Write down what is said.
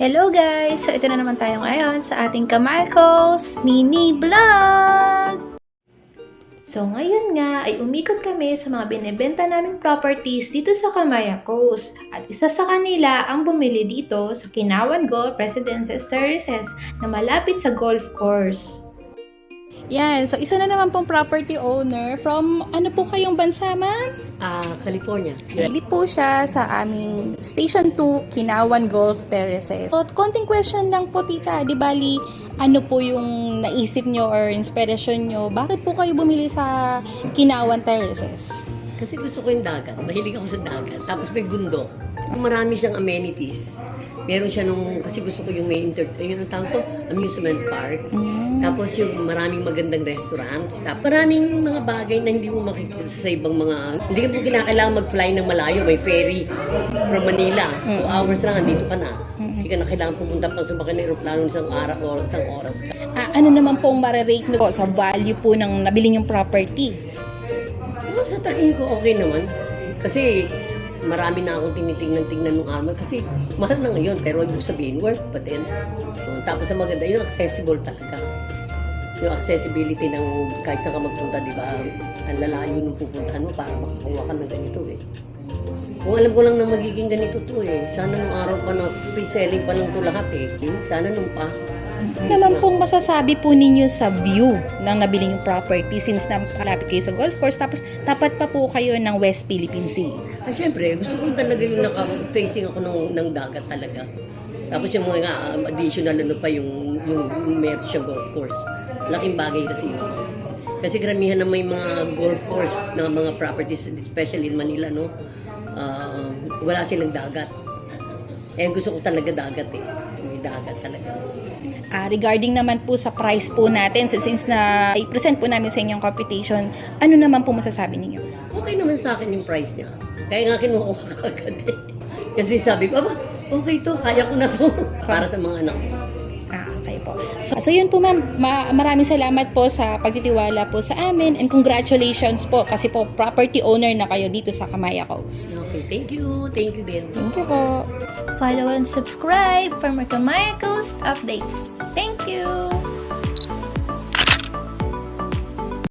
Hello guys! So ito na naman tayo ngayon sa ating Kamarcos Mini Vlog! So ngayon nga ay umikot kami sa mga binebenta naming properties dito sa Kamarcos. At isa sa kanila ang bumili dito sa Kinawan Golf Residences Terraces na malapit sa golf course. Yan, so isa na naman pong property owner from ano po kayong bansa, ma'am? California. Bili po siya sa aming Station 2, Kinawan Golf Terraces. So, konting question lang po, tita. Di bali, ano po yung naisip nyo or inspiration nyo? Bakit po kayo bumili sa Kinawan Terraces? Kasi gusto ko yung dagat. Mahilig ako sa dagat. Tapos may bundok. Marami siyang amenities. Meron siya kasi gusto ko yung may yung tawag to, amusement park. Tapos yung maraming magandang restaurants. Tapos maraming mga bagay na hindi mo makikita sa ibang mga, hindi mo kinakailangan mag-fly ng malayo. May ferry from Manila. 2 hours lang, andito ka na. Hindi ka na kailangan pupunta pang sumakay ng aeroplano isang oras ka. Ano naman pong marirate nyo po sa value po ng nabili yung property? Sa tingin ko okay naman. Kasi marami na akong tinitingnan ng araw kasi mahal na ngayon pero ibig sabihin worth pa din. Tapos ang maganda yung accessible talaga. Yung accessibility ng kahit saan ka magpunta, di ba? Ang lalayo nung pupuntahan mo para makakuha ka ng ganito eh. Kung alam ko lang na magiging ganito to eh. Sana nung araw pa na free selling pa lang to lahat eh. Sana nung pa. Naman pong masasabi po ninyo sa view ng nabili yung property since malapit kayo sa golf course tapos tapat pa po kayo ng West Philippine Sea. Siyempre, gusto ko talaga yung naka-facing ako ng dagat talaga. Tapos yung mga additional pa yung meron siyang golf course. Laking bagay kasi yun. Kasi karamihan na may mga golf course na mga properties, especially in Manila, no? Wala silang dagat. Gusto ko talaga dagat eh. May dagat talaga. Regarding naman po sa price po natin, since na i-present po namin sa inyong computation, ano naman po masasabi ninyo? Okay naman sa akin yung price niya. Kaya nga kinuha ko agad eh. Kasi sabi ko, okay to, kaya ko na to. Para sa mga anak ko. Okay po. So yun po ma'am, maraming salamat po sa pagtitiwala po sa amin and congratulations po kasi po property owner na kayo dito sa Kamayakos. Okay, thank you. Thank you din. Thank you po. Follow and subscribe for more Kamarcos updates. Thank you!